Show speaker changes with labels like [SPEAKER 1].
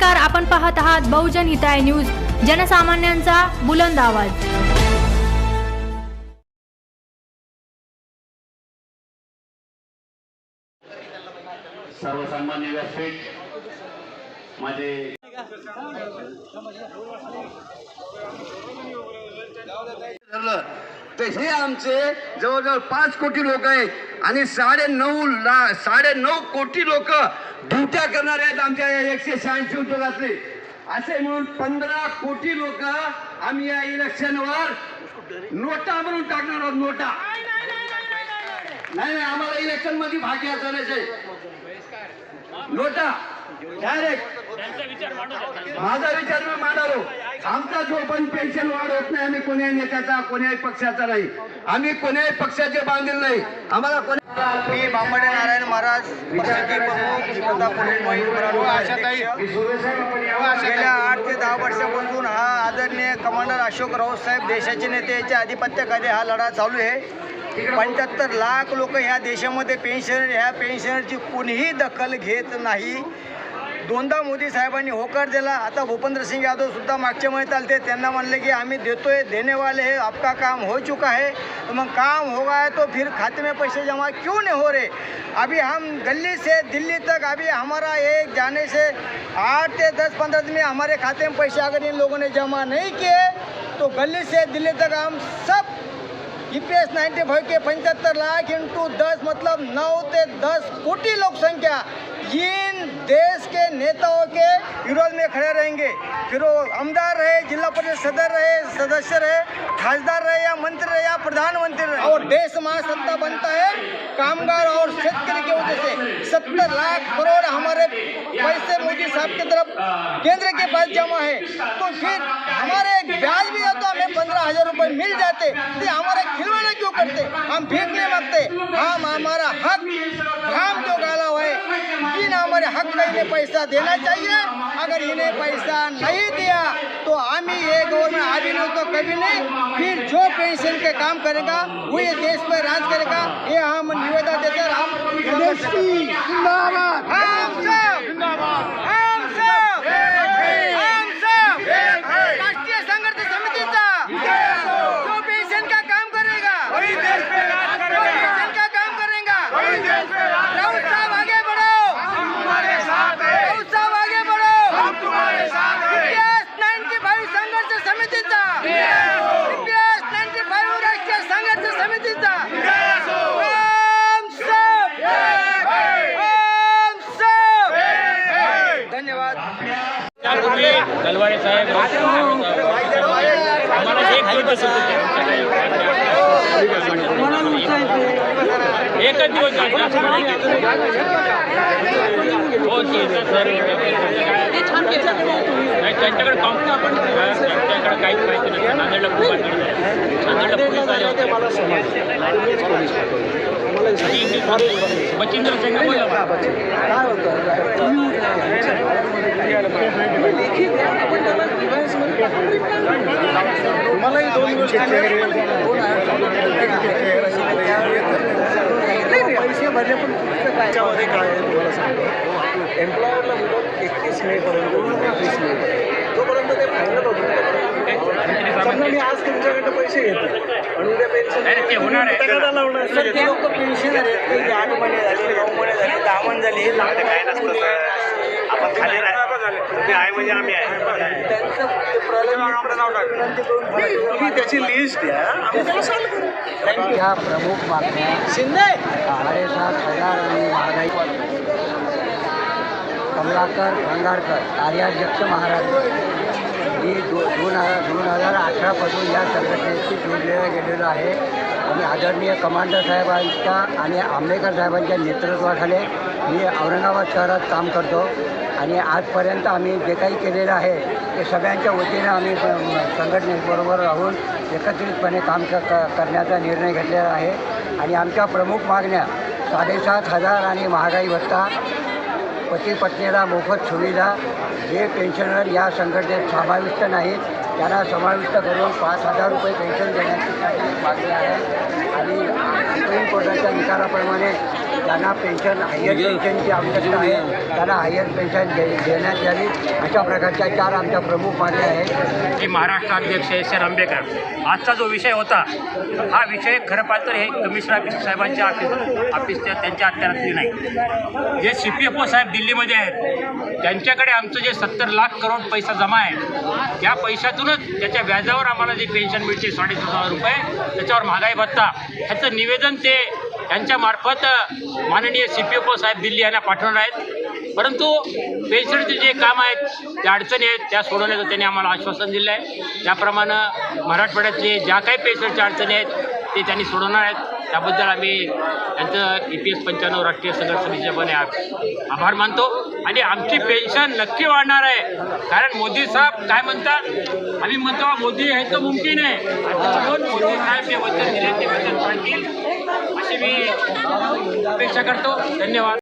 [SPEAKER 1] नमस्कार, आपण पाहत आहात बहुजन हिताय न्यूज, जनसामान्यांचा बुलंद आवाज।
[SPEAKER 2] सर्वसामान्य व्यासपीठ माझे
[SPEAKER 3] तर हे आमचे जवळजवळ 5 कोटी लोक आहेत आणि 9.5 कोटी लोक ड्युट्या करणारे आहेत आमच्या 186 उद्योगातले। असे म्हणून 15 कोटी लोक आम्ही या इलेक्शनवर नोटा म्हणून टाकणार आहोत। नोटा नाही, आम्हाला इलेक्शन मध्ये भाग घ्यायचा नाही। नोटा डायरेक्ट माझा विचार मी मांडलो। आमचा जो पण पेन्शन वाढ होत नाही, आम्ही कोण्याही नेत्याचा कोण्याही पक्षाचा नाही, आम्ही कोण्याही पक्षाचे बांधील नाही। आम्हाला
[SPEAKER 4] मी बांबडे नारायण महाराज पक्षाचे प्रमुख गेल्या 8 ते 10 वर्षापासून हा आदरणीय कमांडर अशोक राऊत साहेब देशाचे नेते याच्या आधिपत्याखाली हा लढा चालू आहे। 75 लाख लोक ह्या देशामध्ये पेन्शनर, ह्या पेन्शनरची कोणीही दखल घेत नाही। दोनदा मोदी साहेबांनी होकार दिला। आता भूपेंद्र सिंह यादव सुद्धा मागच्या महिन्यात आले, त्यांना म्हणले की आम्ही देतोय, देने वाले है, आपका काम हो चुका है। तो मग काम हो गया है तो फिर खाते में पैसे जमा क्यों नहीं हो रहे? अभी हम दिल्ली से दिल्ली तक अभी हमारा एक जाने से 8 से 10-15 दिन में हमारे खाते में पैसे अगर इन लोगों ने जमा नहीं किए तो गली से दिल्ली तक हम सब EPS 95 के 75 लाख इंटू 10 मतलब 9 से 10 कोटी लोक संख्या इन देश के नेताओं के विरोध में खड़े रहेंगे। फिर वो आमदार रहे, जिला परिषद सदस्य रहे, सदस्य रहे, खासदार रहे या मंत्री रहे या प्रधानमंत्री रहे, और देश महासत्ता बनता है कामगार और शेतकरी की वजह से। 70 लाख करोड़ हमारे पैसे मोदी साहब की तरफ केंद्र के पास जमा है, तो फिर हमारे ब्याज भी है तो हमें 15,000 रुपये मिल जाते, तो हमारे खिलवाना क्यों करते? हम भीख नहीं मांगते, हम हमारा हक हम जो गाला हुआ है इन हमारे हक का इन्हें पैसा देना चाहिए। अगर इन्हें पैसा नहीं दिया तो हम ही ये गवर्नमेंट अभी नहीं तो कभी नहीं, फिर जो पेंशन के काम करेगा वो ये देश में राज करेगा। ये हम निवेदन देते हैं। राष्ट्रीय संघर्ष समितीचा जो पेंशन का काम करेगा वही देश पे राज करेगा, पेंशन का काम करेगा वही देश पे राज करेगा। राउत साहब आगे बढ़ो, हम तुम्हारे साथ हैं। राउत साहब आगे बढ़ो, हम तुम्हारे साथ हैं। EPS 95 संघर्ष समितीचा, EPS 95 राष्ट्रीय संघर्ष समितीचा धन्यवाद।
[SPEAKER 5] गलवाडे साहेब आम्हाला एक दिवस एकच दिवस त्यांच्याकडे पाहून आपण त्यांच्याकडे काहीच माहिती नाही। नांदेडला पोलीस आले होते, बचिंद्र सिंग बोला
[SPEAKER 4] मलाही 2 दिवस पैसे भरले पण त्याच्यामध्ये काय आहे तुम्हाला सांगतो, एम्प्लॉयरला मुदत 31 मे पर्यंत 31 मे जोपर्यंत ते फायनल होतं। समजा मी आज तुमच्याकडे पैसे घेतो आणि उद्या पेन्शन
[SPEAKER 5] होणार आहे,
[SPEAKER 4] ते लोक पेन्शन आहेत, काही 8 महिने झाले, 9 महिने झाले, 10 महिने झाले, हे लागते काय नसतं सर। आपण खाली तुम्ही आहे म्हणजे आम्ही आहे, त्यांचं विनंती करून त्याची लिस्ट द्या, आम्ही त्याला सॉल्व करू।
[SPEAKER 6] या प्रमुख मागण्या
[SPEAKER 4] शिंदे
[SPEAKER 6] 7,500 आणि महागाई कमलाकर भंगारकर कार्याध्यक्ष महाराज मी 2018 पासून या संघटनेशी जोडलेला गेलेलो आहे आणि आदरणीय कमांडर साहेबांच्या आणि आंबेडकर साहेबांच्या नेतृत्वाखाली मी औरंगाबाद शहरात काम करतो आणि आजपर्यंत आम्ही जे काही केलेलं आहे ते सगळ्यांच्या वतीने आम्ही संघटनेबरोबर राहून एकत्रितपणे काम करण्याचा निर्णय घेतलेला आहे आणि आमच्या प्रमुख मागण्या 7,500 आणि महागाई भत्ता, पती पत्नीला मोफत सुविधा, जे पेन्शनर या संघटनेत समाविष्ट नाहीत त्यांना समाविष्ट करून 5,000 रुपये पेन्शन देण्याची मागणी आहे आणि सुप्रीम कोर्टाच्या निकालाप्रमाणे त्यांना पेन्शन हायर पेन्शनची आवश्यकता आहे, त्यांना हायर पेन्शन देण्यात यावी अशा प्रकारच्या 4 आमच्या प्रमुख मागण्या आहेत.
[SPEAKER 5] की महाराष्ट्र अध्यक्ष एस आर आंबेकर आजचा जो विषय होता हा विषय खरं पाहिलं तर हे कमिशनर ऑफिस साहेबांच्या ऑफिस त्यांच्या अखत्यारातली नाही. जे CPFO साहेब दिल्लीमध्ये आहेत त्यांच्याकडे आमचं जे 70 लाख करोड पैसा जमा आहे त्या पैशातूनच त्याच्या व्याजावर आम्हाला जी पेन्शन मिळते 7,500 रुपये, त्याच्यावर महागाई भत्ता ह्याचं निवेदन ते त्यांच्यामार्फत माननीय CPFO साहेब दिल्ली यांना पाठवणार आहेत. परंतु पेन्शनचे जे काम आहेत त्या अडचणी आहेत त्या सोडवण्याचं त्यांनी आम्हाला आश्वासन दिलं आहे. त्याप्रमाणे मराठवाड्यातले ज्या काही पेन्शनच्या अडचणी आहेत ते त्यांनी सोडवणार आहेत. त्याबद्दल आम्ही त्यांचं EPS 95 राष्ट्रीय संघर्ष समितीच्यापणे आभार मानतो आणि आमची पेन्शन नक्की वाढणार आहे. कारण मोदी साहेब काय म्हणतात, आम्ही म्हणतो मोदी आहे तर मुमकिन आहे, म्हणून मोदी साहेब जे वचन दिले ते वचन पाळतील अशी मी अपेक्षा करतो. धन्यवाद.